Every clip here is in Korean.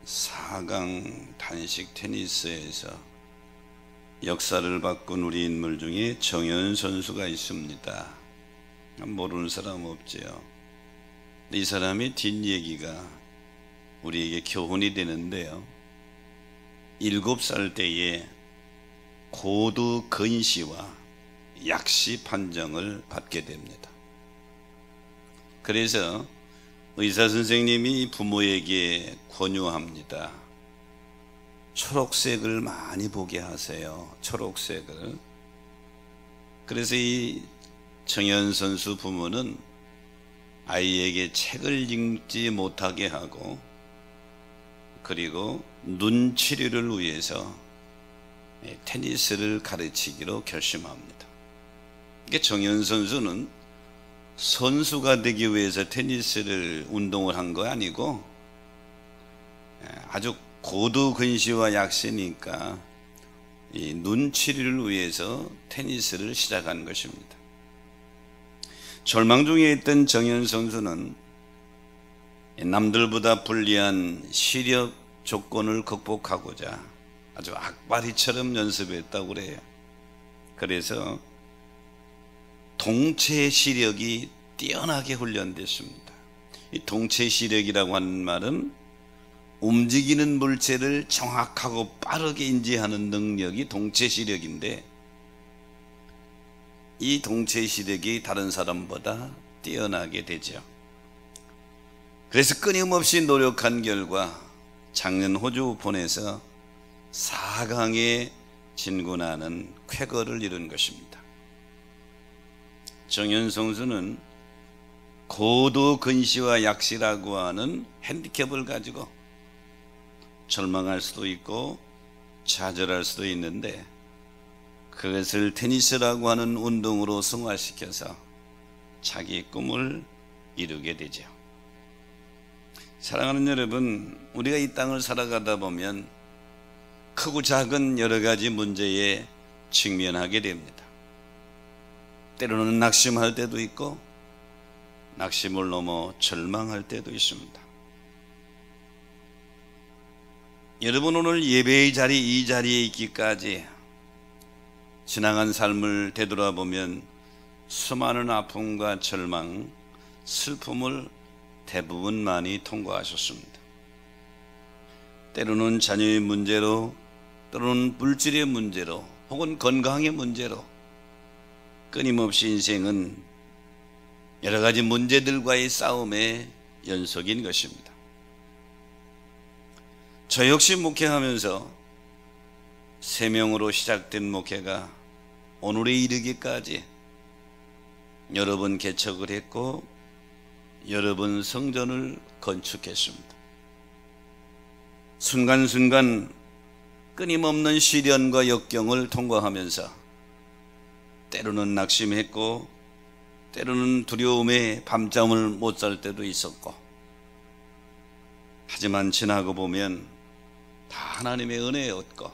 4강 단식 테니스에서 역사를 바꾼 우리 인물 중에 정현 선수가 있습니다. 모르는 사람 없지요. 이 사람의 뒷얘기가 우리에게 교훈이 되는데요, 7살 때에 고두 근시와 약시 판정을 받게 됩니다. 그래서 의사 선생님이 부모에게 권유합니다. 초록색을 많이 보게 하세요. 초록색을. 그래서 이 정현 선수 부모는 아이에게 책을 읽지 못하게 하고, 그리고 눈 치료를 위해서 테니스를 가르치기로 결심합니다. 정현 선수는 선수가 되기 위해서 테니스를 운동을 한 거 아니고, 아주 고두 근시와 약시니까 이 눈 치료를 위해서 테니스를 시작한 것입니다. 절망 중에 있던 정현 선수는 남들보다 불리한 시력 조건을 극복하고자 아주 악바리처럼 연습했다고 그래요. 그래서 동체 시력이 뛰어나게 훈련됐습니다. 이 동체 시력이라고 하는 말은 움직이는 물체를 정확하고 빠르게 인지하는 능력이 동체 시력인데, 이 동체 시력이 다른 사람보다 뛰어나게 되죠. 그래서 끊임없이 노력한 결과 작년 호주 오픈에서 4강에 진군하는 쾌거를 이룬 것입니다. 정현 선수는 고두 근시와 약시라고 하는 핸디캡을 가지고 절망할 수도 있고 좌절할 수도 있는데, 그것을 테니스라고 하는 운동으로 승화시켜서 자기 꿈을 이루게 되죠. 사랑하는 여러분, 우리가 이 땅을 살아가다 보면 크고 작은 여러 가지 문제에 직면하게 됩니다. 때로는 낙심할 때도 있고, 낙심을 넘어 절망할 때도 있습니다. 여러분, 오늘 예배의 자리, 이 자리에 있기까지 지나간 삶을 되돌아보면 수많은 아픔과 절망, 슬픔을 대부분 많이 통과하셨습니다. 때로는 자녀의 문제로, 때로는 물질의 문제로, 혹은 건강의 문제로 끊임없이 인생은 여러 가지 문제들과의 싸움의 연속인 것입니다. 저 역시 목회하면서 3명으로 시작된 목회가 오늘에 이르기까지 여러 번 개척을 했고 여러 번 성전을 건축했습니다. 순간순간 끊임없는 시련과 역경을 통과하면서 때로는 낙심했고 때로는 두려움에 밤잠을 못 잘 때도 있었고, 하지만 지나고 보면 다 하나님의 은혜였고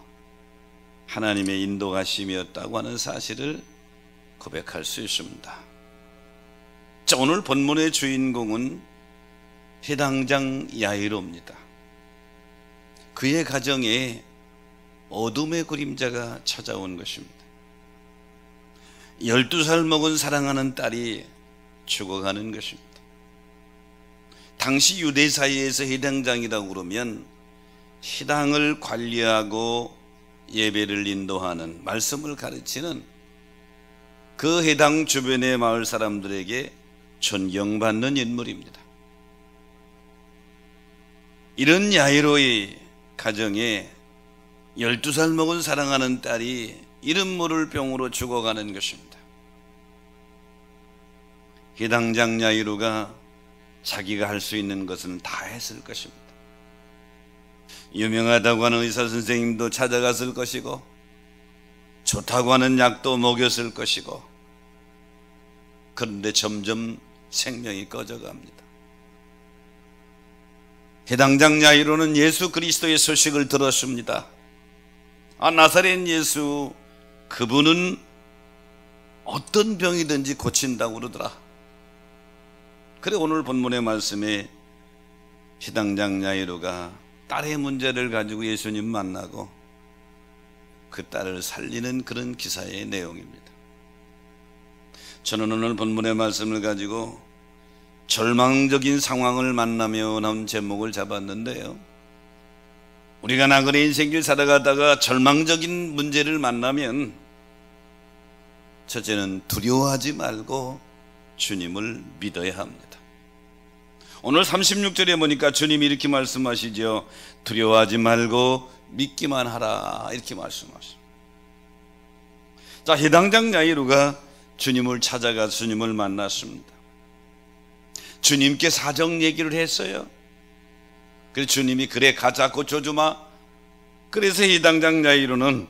하나님의 인도하심이었다고 하는 사실을 고백할 수 있습니다. 자, 오늘 본문의 주인공은 해당장 야이로입니다. 그의 가정에 어둠의 그림자가 찾아온 것입니다. 12살 먹은 사랑하는 딸이 죽어가는 것입니다. 당시 유대 사이에서 해당장이라고 그러면 해당을 관리하고 예배를 인도하는, 말씀을 가르치는 그 해당 주변의 마을 사람들에게 존경받는 인물입니다. 이런 야이로의 가정에 12살 먹은 사랑하는 딸이 이름 모를 병으로 죽어가는 것입니다. 해당장 야이로가 자기가 할 수 있는 것은 다 했을 것입니다. 유명하다고 하는 의사 선생님도 찾아갔을 것이고, 좋다고 하는 약도 먹였을 것이고, 그런데 점점 생명이 꺼져갑니다. 해당장 야이로는 예수 그리스도의 소식을 들었습니다. 아, 나사렛 예수, 그분은 어떤 병이든지 고친다고 그러더라. 그래 오늘 본문의 말씀에 시당장 야이로가 딸의 문제를 가지고 예수님 만나고 그 딸을 살리는 그런 기사의 내용입니다. 저는 오늘 본문의 말씀을 가지고 절망적인 상황을 만나며 나온 제목을 잡았는데요, 우리가 나그네 인생길 살아가다가 절망적인 문제를 만나면 첫째는 두려워하지 말고 주님을 믿어야 합니다. 오늘 36절에 보니까 주님이 이렇게 말씀하시죠. 두려워하지 말고 믿기만 하라, 이렇게 말씀하십니다. 자, 해당장 야이로가 주님을 찾아가 주님을 만났습니다. 주님께 사정 얘기를 했어요. 그래서 주님이 그래 가자, 고쳐주마. 그래서 해당장 야이로는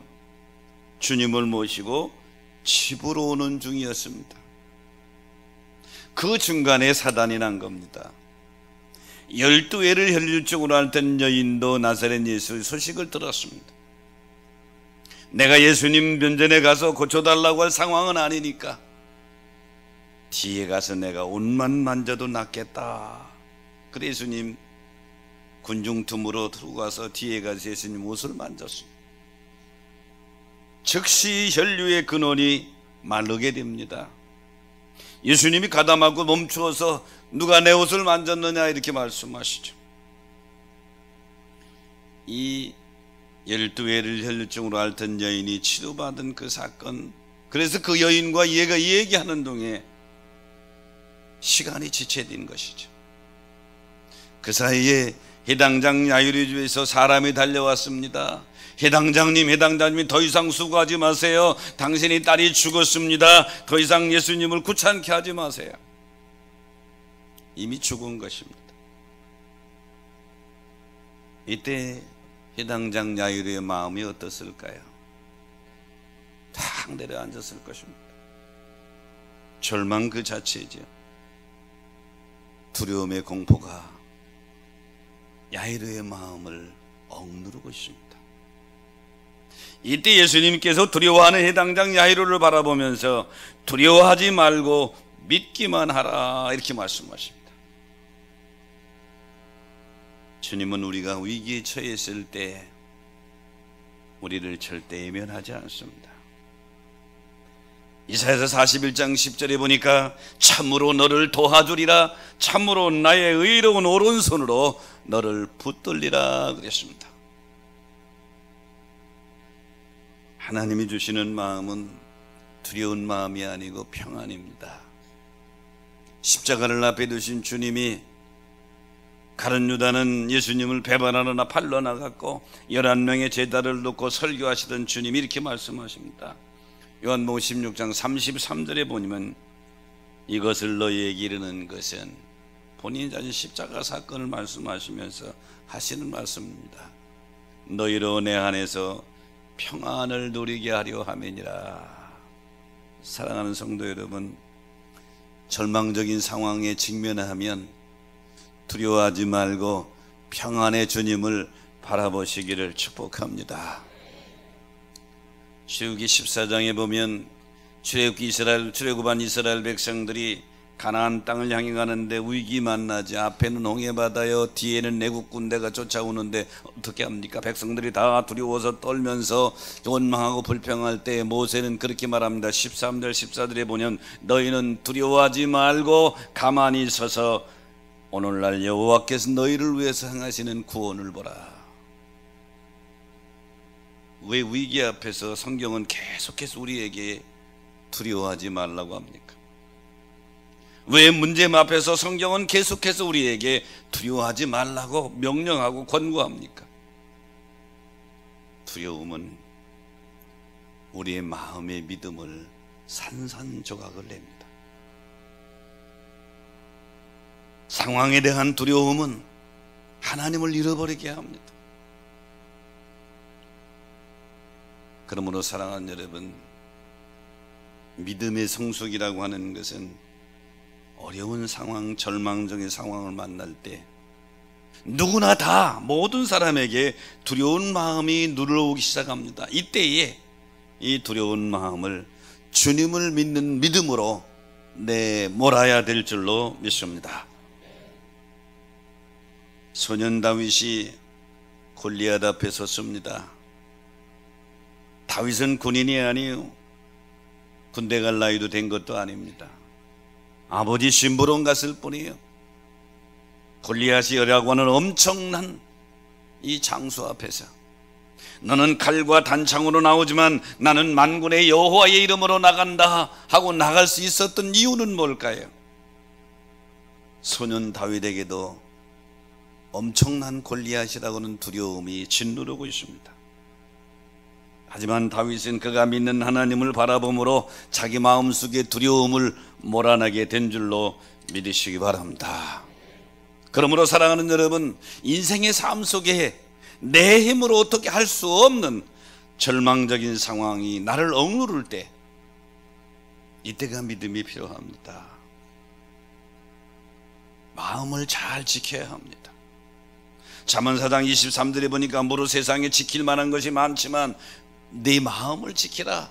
주님을 모시고 집으로 오는 중이었습니다. 그 중간에 사단이 난 겁니다. 12회를 혈류증으로 앓던 여인도 나사렛 예수의 소식을 들었습니다. 내가 예수님 면전에 가서 고쳐달라고 할 상황은 아니니까 뒤에 가서 내가 옷만 만져도 낫겠다. 그래 예수님 군중틈으로 들어가서 뒤에 가서 예수님 옷을 만졌습니다. 즉시 혈류의 근원이 마르게 됩니다. 예수님이 가담하고 멈추어서 누가 내 옷을 만졌느냐 이렇게 말씀하시죠. 이 12회를 혈류증으로 앓던 여인이 치료받은 그 사건, 그래서 그 여인과 얘가 얘기하는 동에 시간이 지체된 것이죠. 그 사이에 해당장 야이로 집에서 사람이 달려왔습니다. 해당장님이 더 이상 수고하지 마세요. 당신의 딸이 죽었습니다. 더 이상 예수님을 귀찮게 하지 마세요. 이미 죽은 것입니다. 이때 해당장 야이로의 마음이 어떻을까요? 탁 내려앉았을 것입니다. 절망 그 자체죠. 두려움의 공포가 야이로의 마음을 억누르고 있습니다. 이때 예수님께서 두려워하는 해당장 야이로를 바라보면서 두려워하지 말고 믿기만 하라, 이렇게 말씀하십니다. 주님은 우리가 위기에 처했을 때 우리를 절대 외면하지 않습니다. 이사야서 41장 10절에 보니까 참으로 너를 도와주리라, 참으로 나의 의로운 오른손으로 너를 붙들리라 그랬습니다. 하나님이 주시는 마음은 두려운 마음이 아니고 평안입니다. 십자가를 앞에 두신 주님이 가룟 유다는 예수님을 배반하느라 팔러 나갔고 11명의 제자를 놓고 설교하시던 주님이 이렇게 말씀하십니다. 요한복음 16장 33절에 보면 이것을 너희에게 이르는 것은, 본인이 자신 십자가 사건을 말씀하시면서 하시는 말씀입니다. 너희로 내 안에서 평안을 누리게 하려 함이니라. 사랑하는 성도 여러분, 절망적인 상황에 직면하면 두려워하지 말고 평안의 주님을 바라보시기를 축복합니다. 출애굽기 14장에 보면 출애굽한 이스라엘 백성들이 가나안 땅을 향해 가는데 위기 만나지. 앞에는 홍해바다요, 뒤에는 내국 군대가 쫓아오는데 어떻게 합니까? 백성들이 다 두려워서 떨면서 원망하고 불평할 때 모세는 그렇게 말합니다. 13절 14절에 보면 너희는 두려워하지 말고 가만히 서서 오늘날 여호와께서 너희를 위해서 행하시는 구원을 보라. 왜 위기 앞에서 성경은 계속해서 우리에게 두려워하지 말라고 합니까? 왜 문제 앞에서 성경은 계속해서 우리에게 두려워하지 말라고 명령하고 권고합니까? 두려움은 우리의 마음의 믿음을 산산조각을 냅니다. 상황에 대한 두려움은 하나님을 잃어버리게 합니다. 그러므로 사랑하는 여러분, 믿음의 성숙이라고 하는 것은 어려운 상황, 절망적인 상황을 만날 때 누구나 다, 모든 사람에게 두려운 마음이 눌러오기 시작합니다. 이때에 이 두려운 마음을 주님을 믿는 믿음으로 내몰아야 될 줄로 믿습니다. 소년 다윗이 골리앗 앞에 섰습니다. 다윗은 군인이 아니에요. 군대 갈 나이도 된 것도 아닙니다. 아버지 심부름 갔을 뿐이에요. 골리앗이라고 하는 엄청난 이 장수 앞에서 너는 칼과 단창으로 나오지만 나는 만군의 여호와의 이름으로 나간다 하고 나갈 수 있었던 이유는 뭘까요? 소년 다윗에게도 엄청난 골리앗이라고는 두려움이 짓누르고 있습니다. 하지만 다윗은 그가 믿는 하나님을 바라봄으로 자기 마음속에 두려움을 몰아내게 된 줄로 믿으시기 바랍니다. 그러므로 사랑하는 여러분, 인생의 삶 속에 내 힘으로 어떻게 할 수 없는 절망적인 상황이 나를 억누를 때, 이때가 믿음이 필요합니다. 마음을 잘 지켜야 합니다. 잠언 4장 23절에 보니까 무릇 세상에 지킬 만한 것이 많지만 네 마음을 지키라.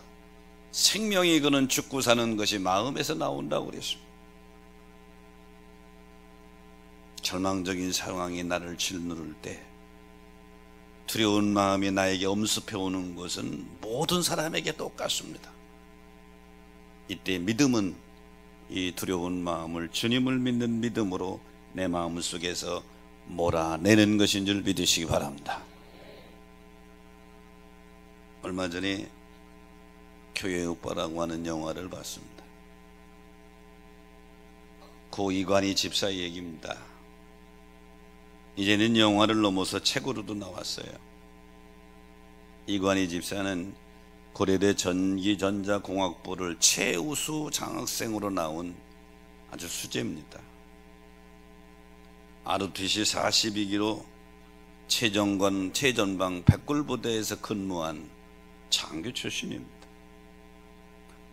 생명이 그는 죽고 사는 것이 마음에서 나온다고 그랬습니다. 절망적인 상황이 나를 짓누를 때, 두려운 마음이 나에게 엄습해 오는 것은 모든 사람에게 똑같습니다. 이때 믿음은 이 두려운 마음을 주님을 믿는 믿음으로 내 마음 속에서 몰아내는 것인 줄 믿으시기 바랍니다. 얼마 전에 교회 오빠라고 하는 영화를 봤습니다. 고 이관희 집사 얘기입니다. 이제는 영화를 넘어서 책으로도 나왔어요. 이관희 집사는 고려대 전기전자공학부를 최우수 장학생으로 나온 아주 수재입니다. ROTC 42기로 최전방 백골부대에서 근무한 장교 출신입니다.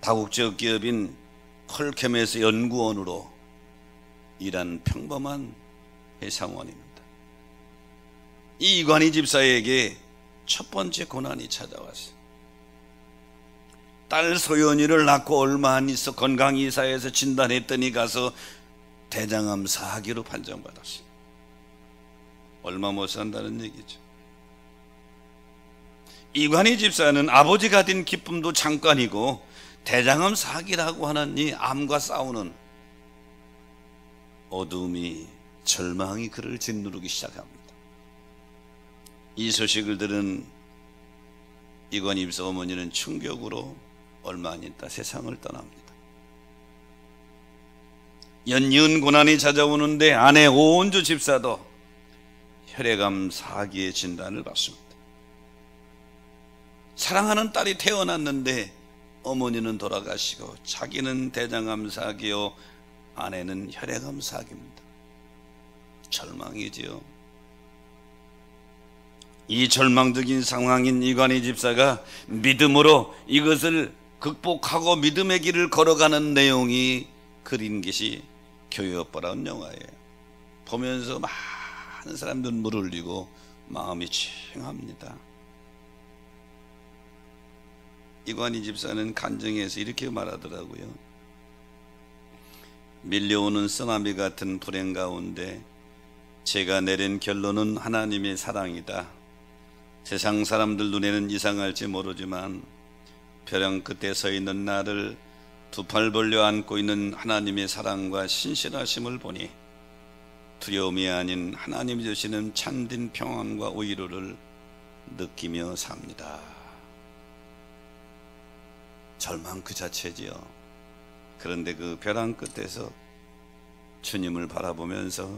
다국적 기업인 퀄캠에서 연구원으로 일한 평범한 회사원입니다. 이 이관희 집사에게 첫 번째 고난이 찾아왔어요. 딸 소연이를 낳고 얼마 안 있어 건강이사에서 진단했더니 가서 대장암 4기로 판정받았어요. 얼마 못 산다는 얘기죠. 이관희 집사는 아버지가 된 기쁨도 잠깐이고 대장암 4기라고 하는 이 암과 싸우는 어둠이, 절망이 그를 짓누르기 시작합니다. 이 소식을 들은 이관희 집사 어머니는 충격으로 얼마 안 있다 세상을 떠납니다. 연이은 고난이 찾아오는데 아내 오은주 집사도 혈액암 4기의 진단을 받습니다. 사랑하는 딸이 태어났는데 어머니는 돌아가시고 자기는 대장암 4기요, 아내는 혈액암 4기입니다. 절망이지요. 이 절망적인 상황인 이관희 집사가 믿음으로 이것을 극복하고 믿음의 길을 걸어가는 내용이 그린 것이 교회 오빠라는 영화예요. 보면서 많은 사람 눈물을 흘리고 마음이 칭합니다. 이관희 집사는 간증에서 이렇게 말하더라고요. 밀려오는 쓰나미 같은 불행 가운데 제가 내린 결론은 하나님의 사랑이다. 세상 사람들 눈에는 이상할지 모르지만 벼랑 끝에 서 있는 나를 두 팔 벌려 안고 있는 하나님의 사랑과 신실하심을 보니 두려움이 아닌 하나님이 주시는 참된 평안과 위로를 느끼며 삽니다. 절망 그 자체지요. 그런데 그 벼랑 끝에서 주님을 바라보면서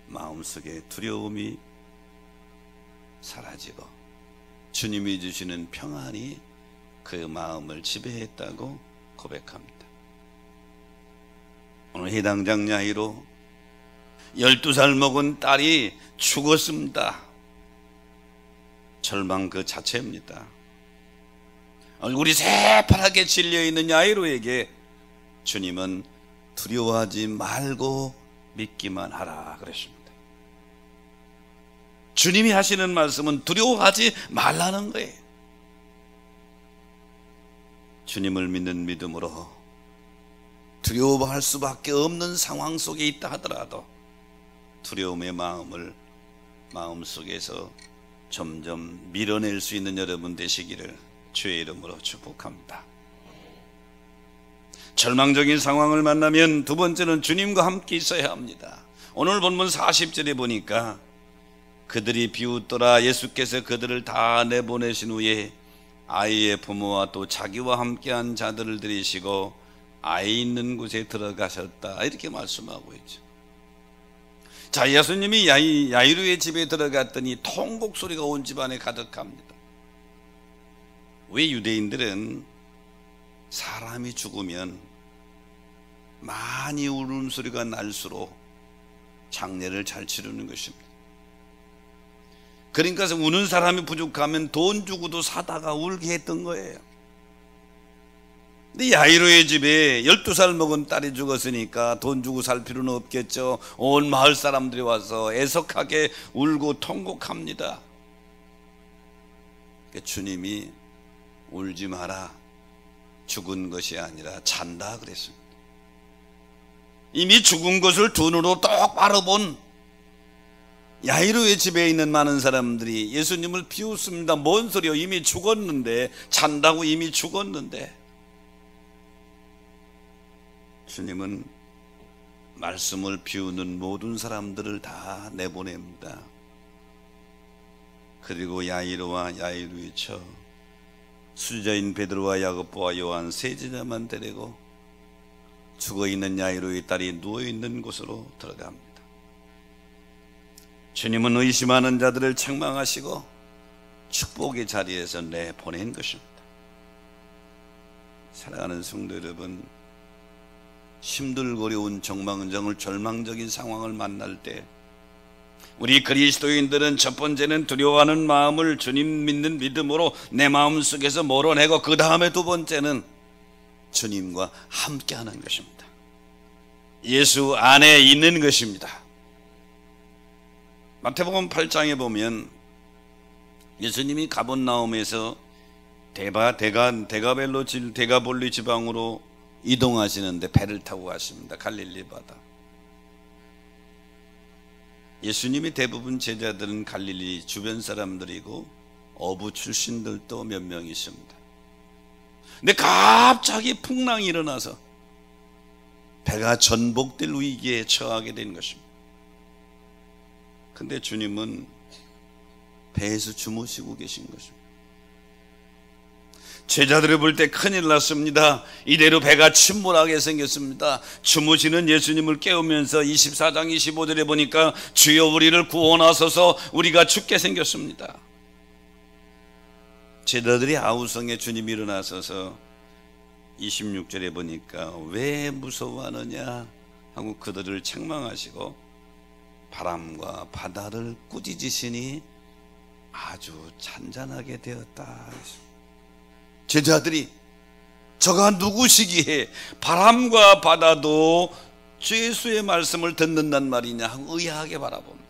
마음속에 두려움이 사라지고 주님이 주시는 평안이 그 마음을 지배했다고 고백합니다. 오늘 해당장 나이로 12살 먹은 딸이 죽었습니다. 절망 그 자체입니다. 얼굴이 새파랗게 질려있는 야이로에게 주님은 두려워하지 말고 믿기만 하라 그랬습니다. 주님이 하시는 말씀은 두려워하지 말라는 거예요. 주님을 믿는 믿음으로 두려워할 수밖에 없는 상황 속에 있다 하더라도 두려움의 마음을 마음속에서 점점 밀어낼 수 있는 여러분 되시기를 주의 이름으로 축복합니다. 절망적인 상황을 만나면 두 번째는 주님과 함께 있어야 합니다. 오늘 본문 40절에 보니까 그들이 비웃더라. 예수께서 그들을 다 내보내신 후에 아이의 부모와 또 자기와 함께한 자들을 들이시고 아이 있는 곳에 들어가셨다, 이렇게 말씀하고 있죠. 자, 예수님이 야이로의 집에 들어갔더니 통곡 소리가 온 집안에 가득합니다. 왜? 유대인들은 사람이 죽으면 많이 울음소리가 날수록 장례를 잘 치르는 것입니다. 그러니까 우는 사람이 부족하면 돈 주고도 사다가 울게 했던 거예요. 근데 야이로의 집에 12살 먹은 딸이 죽었으니까 돈 주고 살 필요는 없겠죠. 온 마을 사람들이 와서 애석하게 울고 통곡합니다. 주님이 울지 마라, 죽은 것이 아니라 잔다 그랬습니다. 이미 죽은 것을 두 눈으로 똑바로 본 야이로의 집에 있는 많은 사람들이 예수님을 비웃습니다. 뭔 소리요? 이미 죽었는데, 잔다고 이미 죽었는데. 주님은 말씀을 비우는 모든 사람들을 다 내보냅니다. 그리고 야이로와 야이로의 처, 수제자인 베드로와 야고보와 요한 세 제자만 데리고 죽어있는 야이로의 딸이 누워있는 곳으로 들어갑니다. 주님은 의심하는 자들을 책망하시고 축복의 자리에서 내보낸 것입니다. 사랑하는 성도 여러분, 힘들고려운 절망적인 상황을 만날 때 우리 그리스도인들은 첫 번째는 두려워하는 마음을 주님 믿는 믿음으로 내 마음속에서 몰아내고, 그 다음에 두 번째는 주님과 함께하는 것입니다. 예수 안에 있는 것입니다. 마태복음 8장에 보면 예수님이 가버나움에서 데가볼리 지방으로 이동하시는데 배를 타고 가십니다. 갈릴리 바다. 예수님이 대부분 제자들은 갈릴리 주변 사람들이고 어부 출신들도 몇 명 있습니다. 근데 갑자기 풍랑이 일어나서 배가 전복될 위기에 처하게 된 것입니다. 근데 주님은 배에서 주무시고 계신 것입니다. 제자들이 볼 때 큰일 났습니다. 이대로 배가 침몰하게 생겼습니다. 주무시는 예수님을 깨우면서 24장 25절에 보니까 주여 우리를 구원하소서, 우리가 죽게 생겼습니다. 제자들이 아우성에 주님이 일어나셔서 26절에 보니까 왜 무서워하느냐 하고 그들을 책망하시고 바람과 바다를 꾸짖으시니 아주 잔잔하게 되었다. 제자들이 저가 누구시기에 바람과 바다도 주 예수의 말씀을 듣는단 말이냐 하고 의아하게 바라봅니다.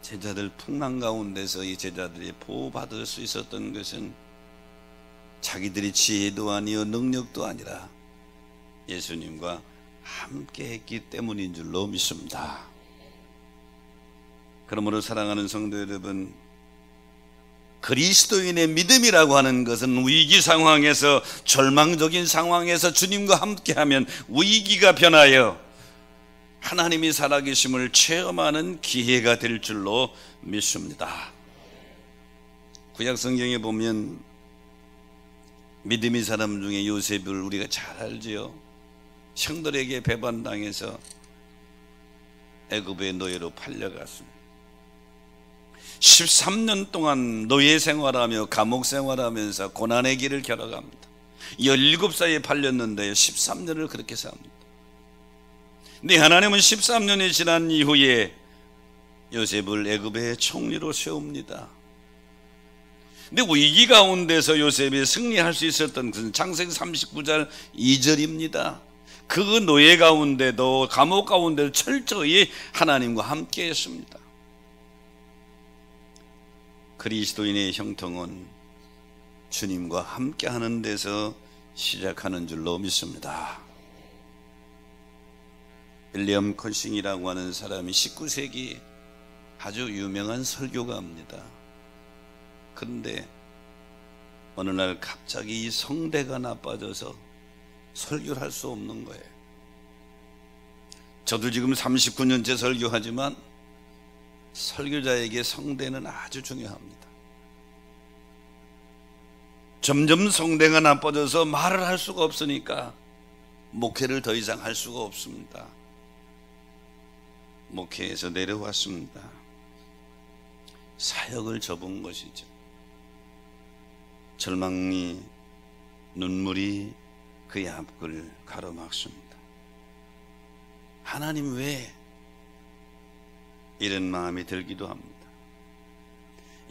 제자들 풍랑 가운데서 이 제자들이 보호받을 수 있었던 것은 자기들이 지혜도 아니요 능력도 아니라 예수님과 함께 했기 때문인 줄로 믿습니다. 그러므로 사랑하는 성도 여러분, 그리스도인의 믿음이라고 하는 것은 위기 상황에서, 절망적인 상황에서 주님과 함께하면 위기가 변하여 하나님이 살아계심을 체험하는 기회가 될 줄로 믿습니다. 구약 성경에 보면 믿음의 사람 중에 요셉을 우리가 잘 알지요. 형들에게 배반당해서 애굽의 노예로 팔려갔습니다. 13년 동안 노예 생활하며 감옥 생활하면서 고난의 길을 걸어갑니다. 17살에 팔렸는데 13년을 그렇게 삽니다. 근데 하나님은 13년이 지난 이후에 요셉을 애굽의 총리로 세웁니다. 근데 위기 가운데서 요셉이 승리할 수 있었던 것은 창세기 39장 2절입니다. 그 노예 가운데도, 감옥 가운데도 철저히 하나님과 함께 했습니다. 그리스도인의 형통은 주님과 함께하는 데서 시작하는 줄로 믿습니다. 윌리엄 컨싱이라고 하는 사람이 19세기 아주 유명한 설교가입니다. 그런데 어느 날 갑자기 이 성대가 나빠져서 설교를 할 수 없는 거예요. 저도 지금 39년째 설교하지만 설교자에게 성대는 아주 중요합니다. 점점 성대가 나빠져서 말을 할 수가 없으니까 목회를 더 이상 할 수가 없습니다. 목회에서 내려왔습니다. 사역을 접은 것이죠. 절망이, 눈물이 그의 앞을 가로막습니다. 하나님 왜? 이런 마음이 들기도 합니다.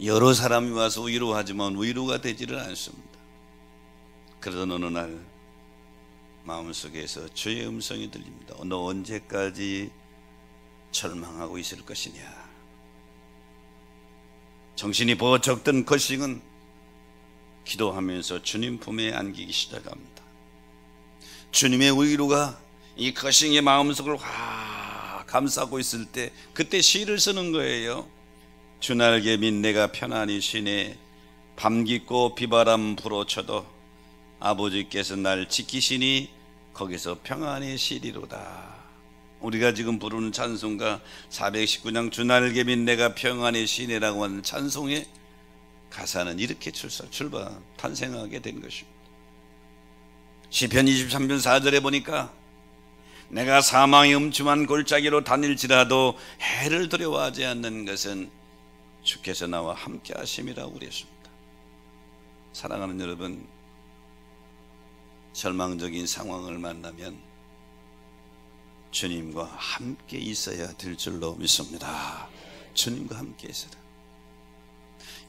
여러 사람이 와서 위로하지만 위로가 되지를 않습니다. 그러던 어느 날 마음속에서 주의 음성이 들립니다. 너 언제까지 절망하고 있을 것이냐. 정신이 버쩍 든 거싱은 기도하면서 주님 품에 안기기 시작합니다. 주님의 위로가 이 거싱의 마음속을 확 감싸고 있을 때 그때 시를 쓰는 거예요. 주날개 및 내가 편안히 쉬네. 밤 깊고 비바람 불어쳐도 아버지께서 날 지키시니 거기서 평안히 쉬리로다. 우리가 지금 부르는 찬송가 419장 주날개 및 내가 평안히 쉬네라고 하는 찬송의 가사는 이렇게 탄생하게 된 것입니다. 시편 23편 4절에 보니까 내가 사망의 음침한 골짜기로 다닐지라도 해를 두려워하지 않는 것은 주께서 나와 함께 하심이라고 그랬습니다. 사랑하는 여러분, 절망적인 상황을 만나면 주님과 함께 있어야 될 줄로 믿습니다. 주님과 함께 있어라.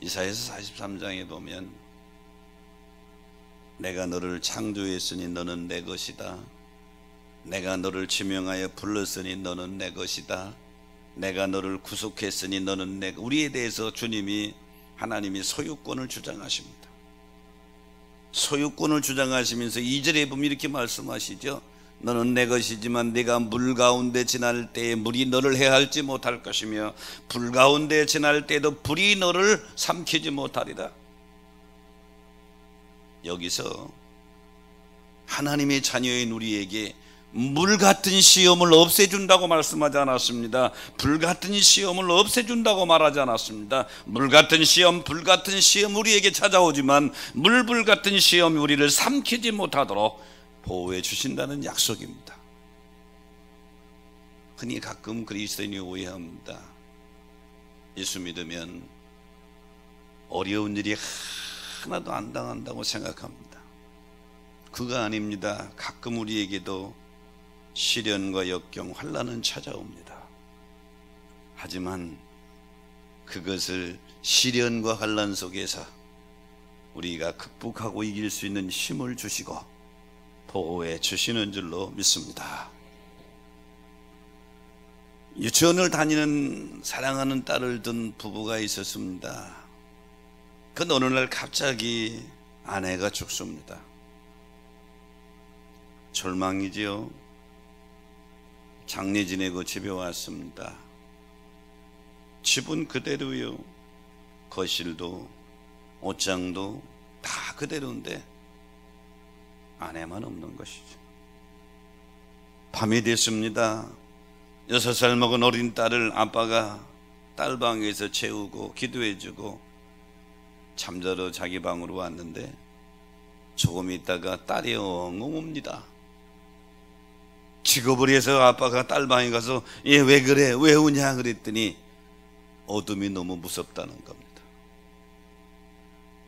이사야서 43장에 보면 내가 너를 창조했으니 너는 내 것이다. 내가 너를 지명하여 불렀으니 너는 내 것이다. 내가 너를 구속했으니 너는 내. 우리에 대해서 하나님이 소유권을 주장하십니다. 소유권을 주장하시면서 2절에 보면 이렇게 말씀하시죠. 너는 내 것이지만 네가 물 가운데 지날 때에 물이 너를 해할지 못할 것이며 불 가운데 지날 때에도 불이 너를 삼키지 못하리라. 여기서 하나님의 자녀인 우리에게 물 같은 시험을 없애준다고 말씀하지 않았습니다. 불 같은 시험을 없애준다고 말하지 않았습니다. 물 같은 시험, 불 같은 시험 우리에게 찾아오지만 불 같은 시험이 우리를 삼키지 못하도록 보호해 주신다는 약속입니다. 흔히 가끔 그리스도인이 오해합니다. 예수 믿으면 어려운 일이 하나도 안 당한다고 생각합니다. 그거 아닙니다. 가끔 우리에게도 시련과 역경, 환난은 찾아옵니다. 하지만 그것을 시련과 환난 속에서 우리가 극복하고 이길 수 있는 힘을 주시고 보호해 주시는 줄로 믿습니다. 유치원을 다니는 사랑하는 딸을 둔 부부가 있었습니다. 그 어느 날 갑자기 아내가 죽습니다. 절망이지요. 장례 지내고 집에 왔습니다. 집은 그대로요. 거실도 옷장도 다 그대로인데 아내만 없는 것이죠. 밤이 됐습니다. 6살 먹은 어린 딸을 아빠가 딸방에서 재우고 기도해주고 잠자러 자기 방으로 왔는데 조금 있다가 딸이 엉엉 웁니다. 직업을 해서 아빠가 딸방에 가서 얘 왜 그래? 왜 우냐? 그랬더니 어둠이 너무 무섭다는 겁니다.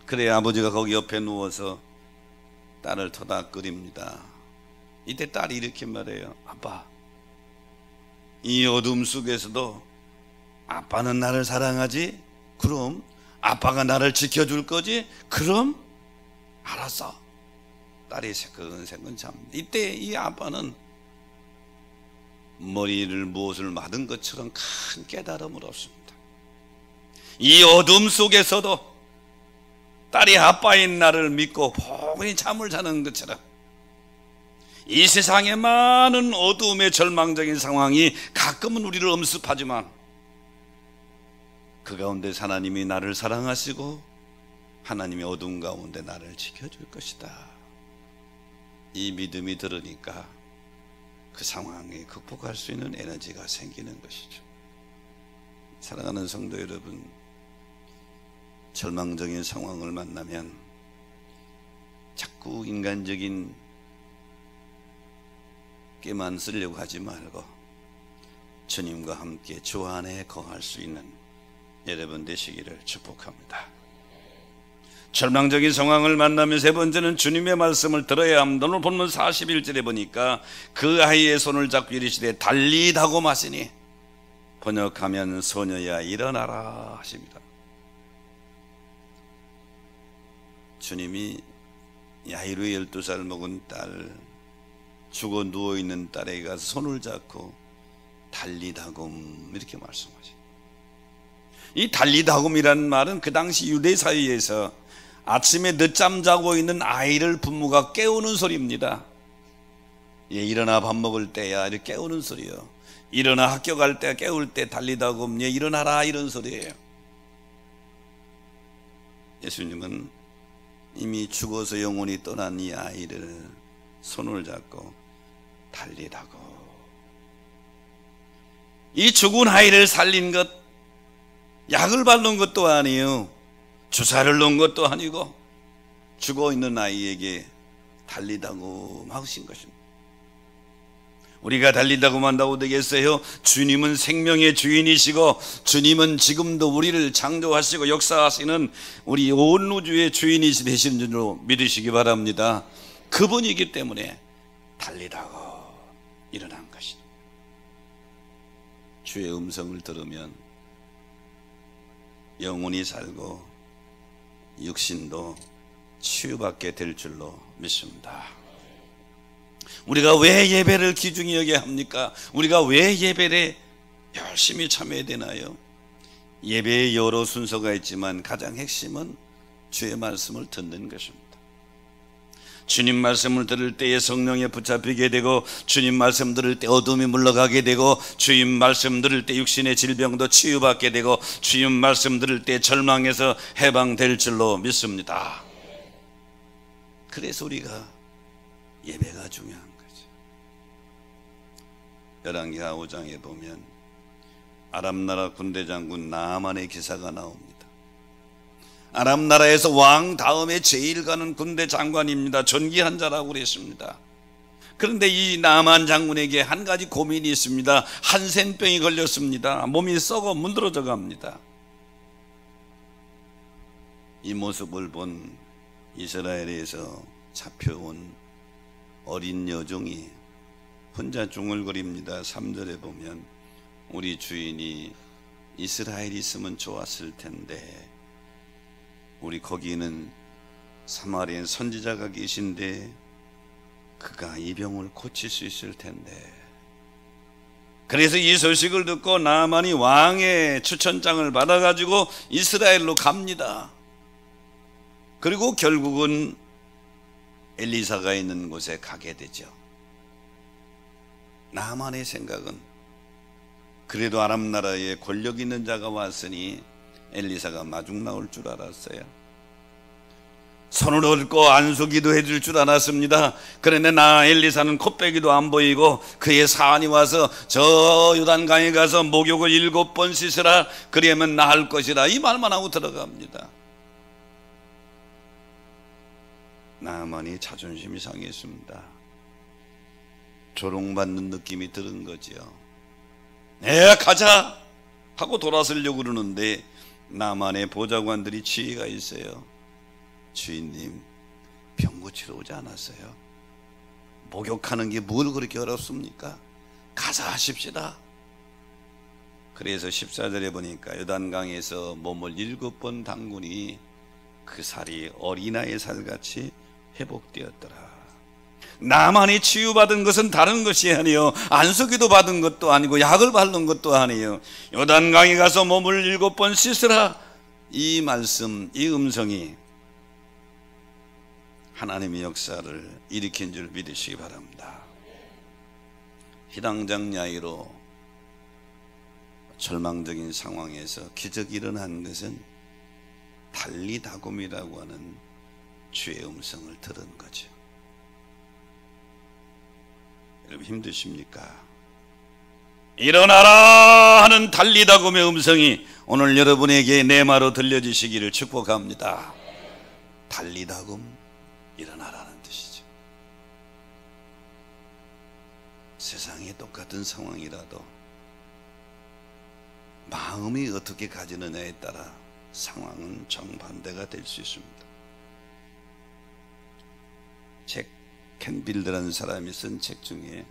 그래 아버지가 거기 옆에 누워서 딸을 토닥거립니다. 이때 딸이 이렇게 말해요. 아빠, 이 어둠 속에서도 아빠는 나를 사랑하지? 그럼 아빠가 나를 지켜줄 거지? 그럼 알았어. 딸이 새근새근 잡니다. 이때 이 아빠는 머리를 무엇을 맞은 것처럼 큰 깨달음을 얻습니다. 이 어둠 속에서도 딸이 아빠인 나를 믿고 포근히 잠을 자는 것처럼 이 세상의 많은 어두움의 절망적인 상황이 가끔은 우리를 엄습하지만 그 가운데 하나님이 나를 사랑하시고 하나님이 어둠 가운데 나를 지켜줄 것이다. 이 믿음이 들으니까 그 상황에 극복할 수 있는 에너지가 생기는 것이죠. 사랑하는 성도 여러분, 절망적인 상황을 만나면 자꾸 인간적인 깨만 쓰려고 하지 말고 주님과 함께 주 안에 거할 수 있는 여러분 되시기를 축복합니다. 절망적인 상황을 만나면 세 번째는 주님의 말씀을 들어야 합니다. 오늘 본문 41절에 보니까 그 아이의 손을 잡고 이르시되 달리다고 마시니, 번역하면 소녀야 일어나라 하십니다. 주님이 야이로의 12살 먹은 딸, 죽어 누워있는 딸에게 가서 손을 잡고 달리다금 이렇게 말씀하십니다. 이 달리다금이라는 말은 그 당시 유대 사회에서 아침에 늦잠 자고 있는 아이를 부모가 깨우는 소리입니다. 예, 일어나 밥 먹을 때야 이렇게 깨우는 소리요. 일어나 학교 갈 때 깨울 때 달리다금, 예, 일어나라 이런 소리예요. 예수님은 이미 죽어서 영혼이 떠난 이 아이를 손을 잡고 달리다고. 이 죽은 아이를 살린 것, 약을 바른 것도 아니에요. 주사를 놓은 것도 아니고 죽어있는 아이에게 달리다고 하신 것입니다. 우리가 달리다고 한다고 되겠어요? 주님은 생명의 주인이시고 주님은 지금도 우리를 창조하시고 역사하시는 우리 온 우주의 주인이 되시는 줄로 믿으시기 바랍니다. 그분이기 때문에 달리다고 일어난 것입니다. 주의 음성을 들으면 영혼이 살고 육신도 치유받게 될 줄로 믿습니다. 우리가 왜 예배를 귀중히 여겨야 합니까? 우리가 왜 예배에 열심히 참여해야 되나요? 예배에 여러 순서가 있지만 가장 핵심은 주의 말씀을 듣는 것입니다. 주님 말씀을 들을 때에 성령에 붙잡히게 되고, 주님 말씀 들을 때 어둠이 물러가게 되고, 주님 말씀 들을 때 육신의 질병도 치유받게 되고, 주님 말씀 들을 때 절망에서 해방될 줄로 믿습니다. 그래서 우리가 예배가 중요한 거죠. 열왕기하 5장에 보면 아람나라 군대 장군 나아만의 기사가 나옵니다. 아람나라에서 왕 다음에 제일 가는 군대 장관입니다. 존귀한 자라고 그랬습니다. 그런데 이 나아만 장군에게 한 가지 고민이 있습니다. 한센병이 걸렸습니다. 몸이 썩어 문드러져 갑니다. 이 모습을 본 이스라엘에서 잡혀온 어린 여종이 혼자 중얼거립니다. 3절에 보면 우리 주인이 이스라엘이 있으면 좋았을 텐데, 우리 거기는 사마리아에 선지자가 계신데 그가 이 병을 고칠 수 있을 텐데. 그래서 이 소식을 듣고 나아만이 왕의 추천장을 받아가지고 이스라엘로 갑니다. 그리고 결국은 엘리사가 있는 곳에 가게 되죠. 나아만의 생각은 그래도 아람 나라에 권력 있는 자가 왔으니 엘리사가 마중 나올 줄 알았어요. 손을 얹고 안수기도 해줄 줄 알았습니다. 그런데 엘리사는 코빼기도 안 보이고 그의 사환이 와서 저 요단강에 가서 목욕을 7번 씻으라, 그리하면 나을 것이라, 이 말만 하고 들어갑니다. 나아만이 자존심이 상했습니다. 조롱받는 느낌이 드는 거죠. 네, 가자 하고 돌아서려고 그러는데 나만의 보좌관들이 지혜가 있어요. 주인님, 병 고치러 오지 않았어요? 목욕하는 게 뭘 그렇게 어렵습니까? 가자 하십시다. 그래서 14절에 보니까 요단강에서 몸을 7번 담그니 그 살이 어린아이 살같이 회복되었더라. 나만이 치유받은 것은 다른 것이 아니요, 안수기도 받은 것도 아니고 약을 바른 것도 아니에요. 요단강에 가서 몸을 7번 씻으라, 이 말씀, 이 음성이 하나님의 역사를 일으킨 줄 믿으시기 바랍니다. 희당장 야이로 절망적인 상황에서 기적이 일어난 것은 달리다굼이라고 하는 주의 음성을 들은 거죠. 여러분 힘드십니까? 일어나라 하는 달리다굼의 음성이 오늘 여러분에게 내마로 들려주시기를 축복합니다. 달리다굼, 일어나라는 뜻이죠. 세상에 똑같은 상황이라도 마음이 어떻게 가지느냐에 따라 상황은 정반대가 될 수 있습니다. 잭 캔필드라는 사람이 쓴 책 중에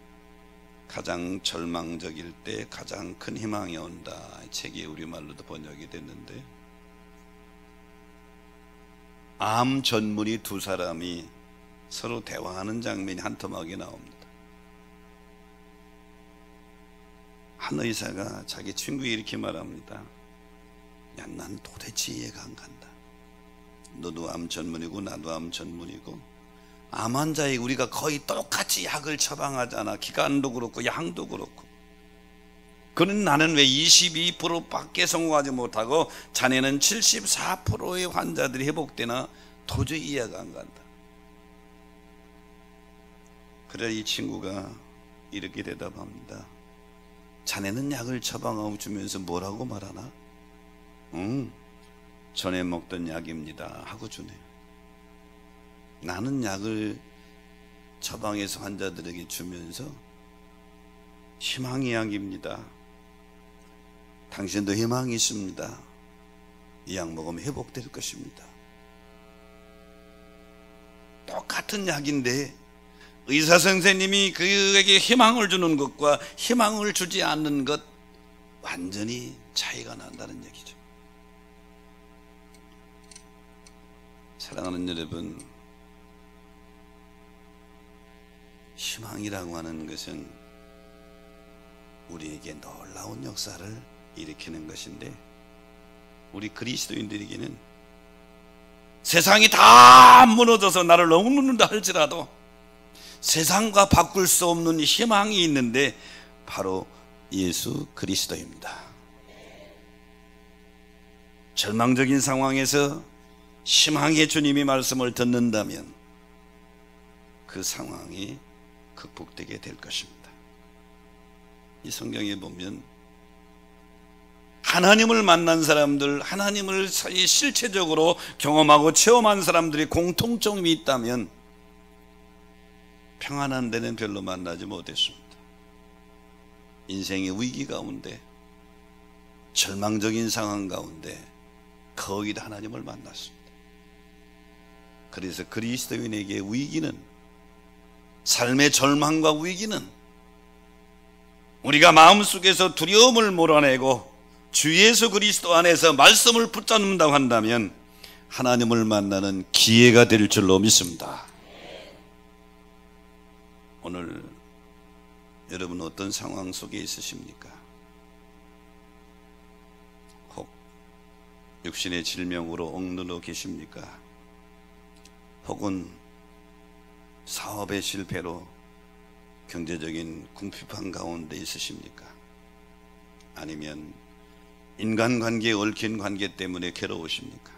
가장 절망적일 때 가장 큰 희망이 온다, 책이 우리말로도 번역이 됐는데, 암 전문의 두 사람이 서로 대화하는 장면이 한 토막에 나옵니다. 한 의사가 자기 친구에게 이렇게 말합니다. 야, 난 도대체 이해가 안 간다. 너도 암 전문이고 나도 암 전문이고 암 환자에 우리가 거의 똑같이 약을 처방하잖아. 기간도 그렇고 양도 그렇고. 그는 나는 왜 22%밖에 성공하지 못하고 자네는 74%의 환자들이 회복되나 도저히 이해가 안 간다. 그래 이 친구가 이렇게 대답합니다. 자네는 약을 처방하고 주면서 뭐라고 말하나? 전에 먹던 약입니다 하고 주네요. 나는 약을 처방해서 환자들에게 주면서 희망의 약입니다. 당신도 희망이 있습니다. 이 약 먹으면 회복될 것입니다. 똑같은 약인데 의사 선생님이 그에게 희망을 주는 것과 희망을 주지 않는 것 완전히 차이가 난다는 얘기죠. 사랑하는 여러분, 희망이라고 하는 것은 우리에게 놀라운 역사를 일으키는 것인데, 우리 그리스도인들에게는 세상이 다 무너져서 나를 억누른다 할지라도 세상과 바꿀 수 없는 희망이 있는데 바로 예수 그리스도입니다. 절망적인 상황에서 희망의 주님이 말씀을 듣는다면 그 상황이 극복되게 될 것입니다. 이 성경에 보면 하나님을 만난 사람들, 하나님을 실체적으로 경험하고 체험한 사람들이 공통점이 있다면 평안한 데는 별로 만나지 못했습니다. 인생의 위기 가운데, 절망적인 상황 가운데 거의 다 하나님을 만났습니다. 그래서 그리스도인에게 위기는, 삶의 절망과 위기는 우리가 마음속에서 두려움을 몰아내고 주 예수 그리스도 안에서 말씀을 붙잡는다고 한다면 하나님을 만나는 기회가 될 줄로 믿습니다. 오늘 여러분 어떤 상황 속에 있으십니까? 혹 육신의 질병으로 억눌러 계십니까? 혹은 사업의 실패로 경제적인 궁핍한 가운데 있으십니까? 아니면 인간관계에 얽힌 관계 때문에 괴로우십니까?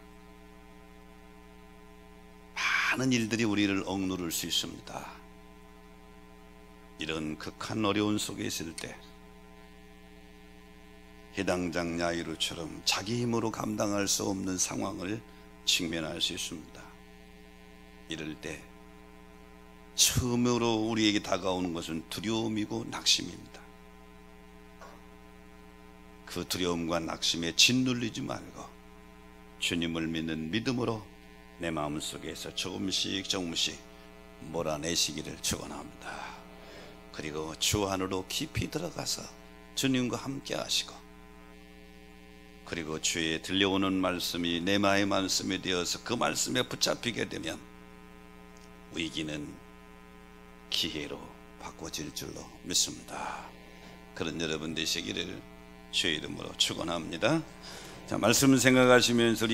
많은 일들이 우리를 억누를 수 있습니다. 이런 극한 어려운 속에 있을 때 해당장 야이로처럼 자기 힘으로 감당할 수 없는 상황을 직면할 수 있습니다. 이럴 때 처음으로 우리에게 다가오는 것은 두려움이고 낙심입니다. 그 두려움과 낙심에 짓눌리지 말고 주님을 믿는 믿음으로 내 마음속에서 조금씩 몰아내시기를 축원합니다. 그리고 주 안으로 깊이 들어가서 주님과 함께 하시고, 그리고 주의 들려오는 말씀이 내 마음의 말씀이 되어서 그 말씀에 붙잡히게 되면 위기는 기회로 바꿔질 줄로 믿습니다. 그런 여러분 되시기를 주의 이름으로 축원합니다. 자, 말씀을 생각하시면서